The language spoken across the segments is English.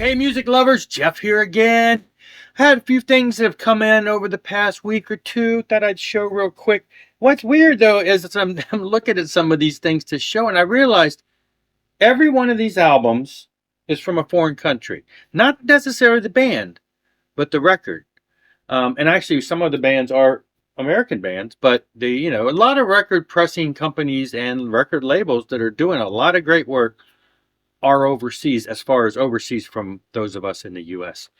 Hey, music lovers, Jeff here again. I had a few things that have come in over the past week or two that I'd show real quick. What's weird though is that I'm looking at some of these things to show, and I realized every one of these albums is from a foreign country. Not necessarily the band, but the record. And actually, some of the bands are American bands, but a lot of record pressing companies and record labels that are doing a lot of great work are overseas, as far as overseas from those of us in the U.S.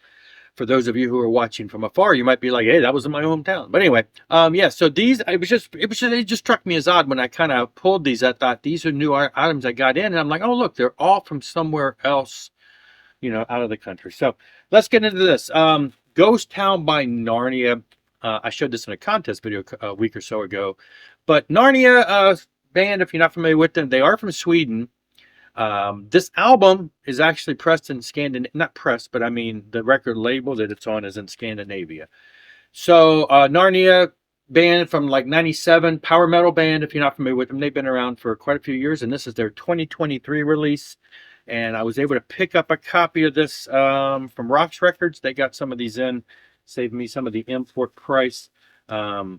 For those of you who are watching from afar, you might be like, "Hey, that was in my hometown." But anyway, yeah. So these, it just struck me as odd when I kind of pulled these. I thought these are new items I got in, and I'm like, "Oh, look, they're all from somewhere else, out of the country." So let's get into this. Ghost Town by Narnia. I showed this in a contest video a week or so ago, but Narnia band, if you're not familiar with them, they are from Sweden. This album is actually pressed in Scandinavia, not pressed, but I mean the record label that it's on is in Scandinavia. So Narnia band from like 97, power metal band, if you're not familiar with them. They've been around for quite a few years, and this is their 2023 release. And I was able to pick up a copy of this from Rocks Records. They got some of these in, saved me some of the import price. I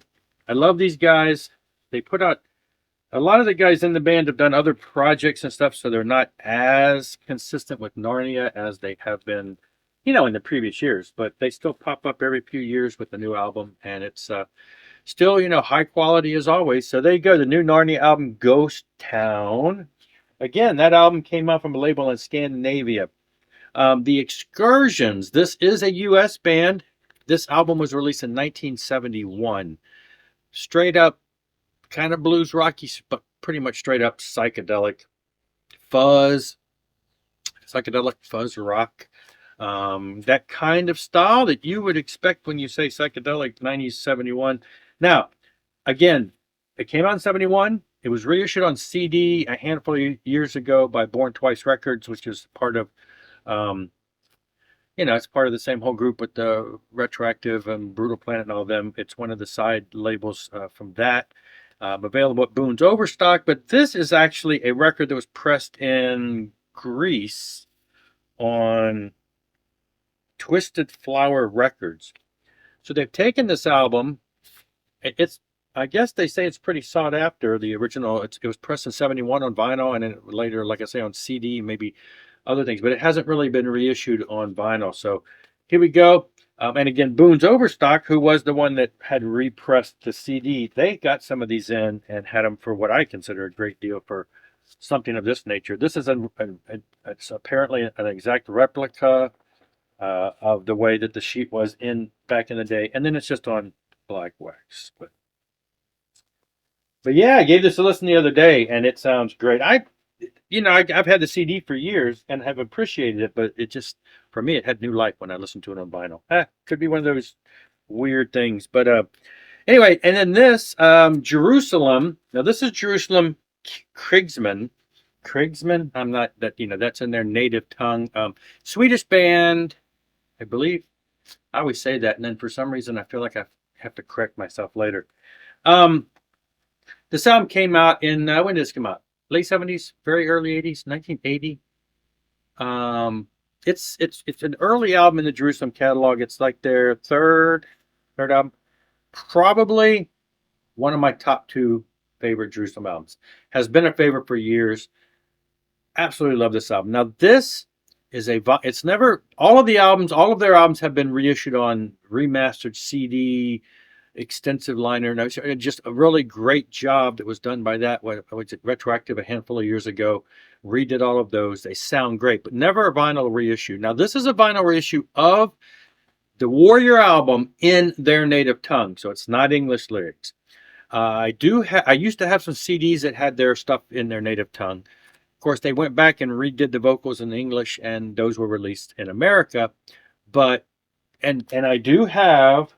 love these guys. They put out a lot of the guys in the band have done other projects and stuff, so they're not as consistent with Narnia as they have been, in the previous years. But they still pop up every few years with a new album, and it's still, high quality as always. So there you go, the new Narnia album, Ghost Town. Again, that album came out from a label in Scandinavia. The Excursions. This is a U.S. band. This album was released in 1971. Straight up kind of blues rocky, but pretty much straight up psychedelic psychedelic fuzz rock. That kind of style that you would expect when you say psychedelic 90s 71. Now, again, it came out in 71. It was reissued on CD a handful of years ago by Born Twice Records, which is part of, it's part of the same whole group with the Retroactive and Brutal Planet and all of them. It's one of the side labels from that. Available at Boone's Overstock, but this is actually a record that was pressed in Greece on Twisted Flower Records. So they've taken this album. I guess they say it's pretty sought after. The original, it was pressed in 71 on vinyl, and then later, like I say, on CD, maybe other things, but it hasn't really been reissued on vinyl. So here we go. And again, Boone's Overstock, who was the one that had repressed the CD, they got some of these in and had them for what I consider a great deal for something of this nature. This is it's apparently an exact replica of the way that the sheet was back in the day, and then it's just on black wax. But yeah, I gave this a listen the other day, and it sounds great. I've had the CD for years and have appreciated it, but it just, for me, it had new life when I listened to it on vinyl. Could be one of those weird things. But anyway, and then this, Jerusalem. Now, this is Jerusalem Krigsman. Krigsman, I'm not, that's in their native tongue. Swedish band, I believe. I always say that, and then for some reason, I feel like I have to correct myself later. This album came out in, when did this come out? Late 70s, very early 80s, 1980. It's an early album in the Jerusalem catalog. It's like their third album. Probably one of my top two favorite Jerusalem albums. Has been a favorite for years. Absolutely love this album. Now this is it's never, all of their albums have been reissued on remastered CD, extensive liner notes. Just a really great job that was done by that. What was it, Retroactive, a handful of years ago. Redid all of those. They sound great, but never a vinyl reissue. Now this is a vinyl reissue of the Warrior album in their native tongue, so it's not English lyrics. I used to have some CDs that had their stuff in their native tongue. Of course, they went back and redid the vocals in English, and those were released in America. But and I do have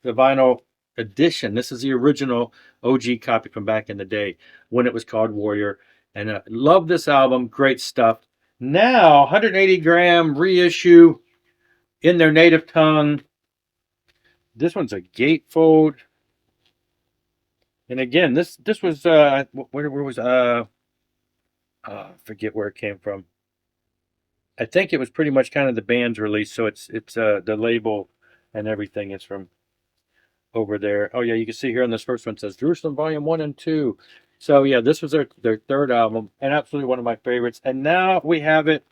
the vinyl edition. This is the original OG copy from back in the day when it was called Warrior. And I love this album. Great stuff. Now, 180 gram reissue in their native tongue. This one's a gatefold. And again, this was where was forget where it came from. I think it was pretty much kind of the band's release, so it's the label and everything is from over there. Oh yeah, you can see here on this first one it says Jerusalem Volume 1 and 2. So yeah, this was their third album and absolutely one of my favorites. And now we have it,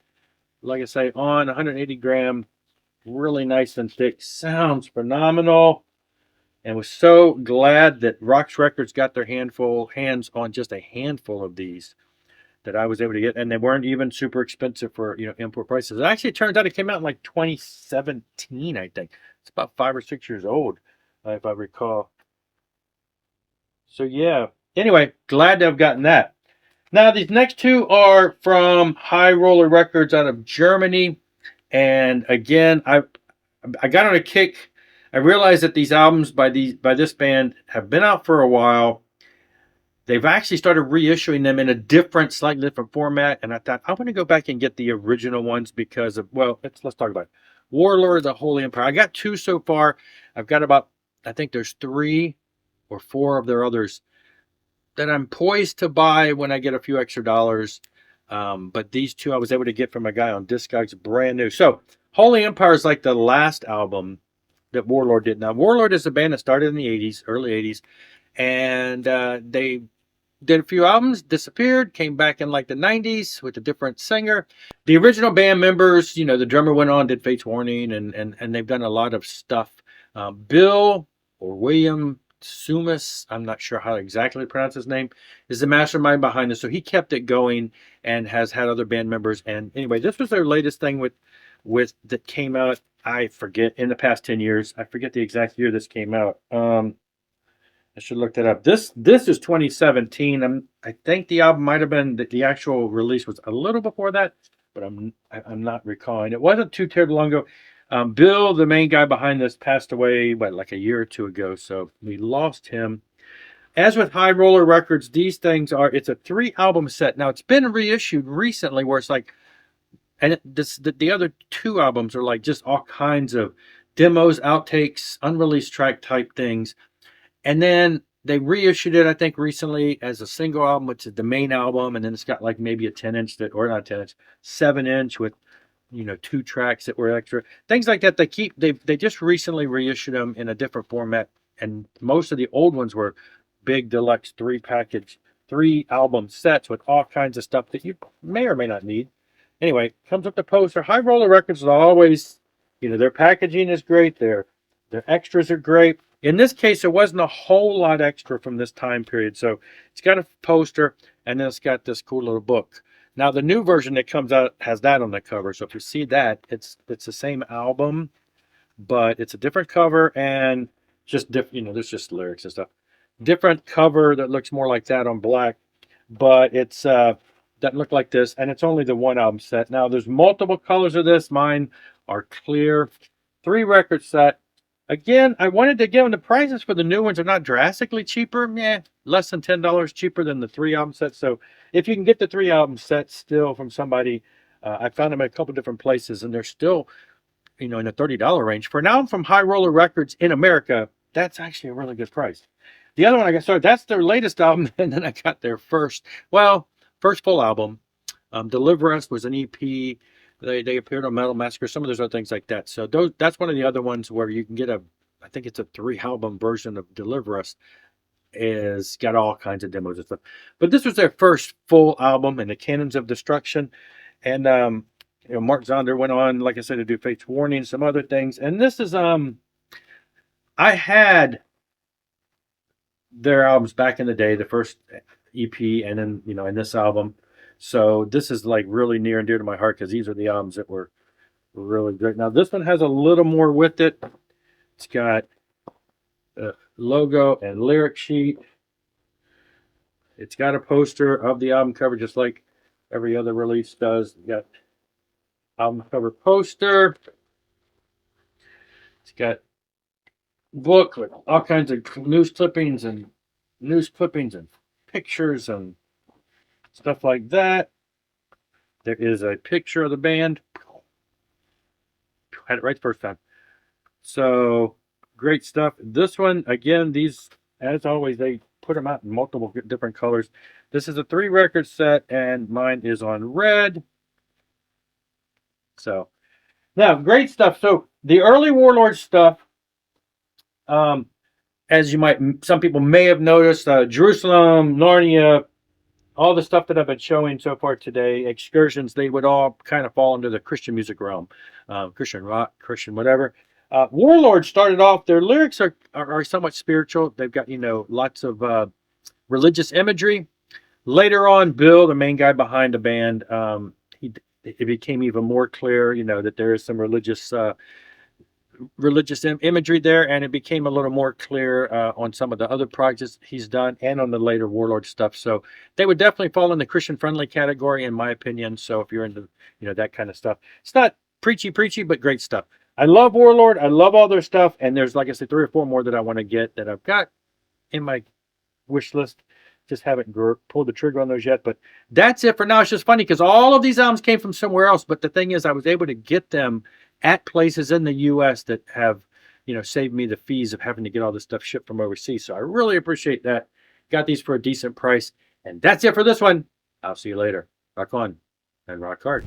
like I say, on 180 gram, really nice and thick. Sounds phenomenal. And was so glad that Rox Records got their hands on just a handful of these that I was able to get, and they weren't even super expensive for import prices. It actually turns out it came out in like 2017, I think. It's about 5 or 6 years old, if I recall. So yeah. Anyway, glad to have gotten that. Now these next two are from High Roller Records out of Germany, and again, I got on a kick. I realized that these albums by this band have been out for a while. They've actually started reissuing them in a slightly different format, and I thought I want to go back and get the original ones because of let's talk about it. Warlord, the Holy Empire. I got two so far. I've got about I think there's 3 or 4 of their others that I'm poised to buy when I get a few extra dollars. But these two I was able to get from a guy on Discogs, brand new. So Holy Empire is like the last album that Warlord did. Now Warlord is a band that started in the early 80s, and they did a few albums, disappeared, came back in like the 90s with a different singer. The original band members, the drummer went on, did Fate's Warning, and they've done a lot of stuff. Bill or William Sumas, I'm not sure how exactly to pronounce his name, is the mastermind behind this. So he kept it going and has had other band members. And anyway, this was their latest thing with that came out, I forget, in the past 10 years. I forget the exact year this came out. I should look that up. This is 2017. I think the album might have been the actual release was a little before that, but I'm not recalling. It wasn't too terribly long ago. Bill, the main guy behind this, passed away like a year or two ago, so we lost him. As with High Roller Records, these things it's a 3 album set. Now it's been reissued recently, where it's like, and the other 2 albums are like just all kinds of demos, outtakes, unreleased track type things. And then they reissued it, I think, recently as a single album, which is the main album. And then it's got like maybe a 10-inch or not 10-inch, 7-inch with, 2 tracks that were extra. Things like that. They just recently reissued them in a different format. And most of the old ones were big deluxe 3-album sets with all kinds of stuff that you may or may not need. Anyway, comes up the poster. High Roller Records is always, their packaging is great. Their extras are great. In this case, there wasn't a whole lot extra from this time period. So it's got a poster, and then it's got this cool little book. Now, the new version that comes out has that on the cover. So if you see that, it's the same album, but it's a different cover and just different. There's just lyrics and stuff. Different cover that looks more like that on black, but it's doesn't look like this, and it's only the 1 album set. Now, there's multiple colors of this. Mine are clear. 3-record set. Again, I wanted to give them the prices for the new ones are not drastically cheaper. Less than $10 cheaper than the 3-album set. So if you can get the 3-album set still from somebody, I found them at a couple different places, and they're still, in the $30 range. For an album from High Roller Records in America, that's actually a really good price. The other one I got started, that's their latest album, and then I got their first full album. Deliverance was an EP. They appeared on Metal Massacre, some of those other things like that. So that's one of the other ones where you can get I think it's a 3-album version of Deliverance. Is got all kinds of demos and stuff. But this was their first full album, and the Cannons of Destruction. And Mark Zonder went on, like I said, to do Fate's Warning, some other things. And this is I had their albums back in the day, the first EP, and then in this album. So this is like really near and dear to my heart because these are the albums that were really great. Now this one has a little more with it. It's got a logo and lyric sheet. It's got a poster of the album cover just like every other release does. You got album cover poster. It's got book with all kinds of news clippings and pictures and stuff like that. There is a picture of the band. Had it right the first time. So great stuff. This one, again, these, as always, they put them out in multiple different colors. This is a 3-record set, and mine is on red. So, now, great stuff. So, the early Warlord stuff, um, as some people may have noticed, Jerusalem, Narnia, all the stuff that I've been showing so far today, excursions, they would all kind of fall into the Christian music realm, Christian rock, Christian whatever. Warlord started off, their lyrics are somewhat spiritual. They've got, lots of religious imagery. Later on, Bill, the main guy behind the band, it became even more clear, that there is some religious imagery there, and it became a little more clear on some of the other projects he's done and on the later Warlord stuff. So they would definitely fall in the Christian friendly category, in my opinion. So if you're into that kind of stuff, it's not preachy, but great stuff. I love Warlord. I love all their stuff, and there's, like I said, 3 or 4 more that I want to get that I've got in my wish list. Just haven't pulled the trigger on those yet, but that's it for now. It's just funny because all of these albums came from somewhere else, but the thing is, I was able to get them at places in the U.S. that have, saved me the fees of having to get all this stuff shipped from overseas. So I really appreciate that. Got these for a decent price, and that's it for this one. I'll see you later. Rock on and rock hard.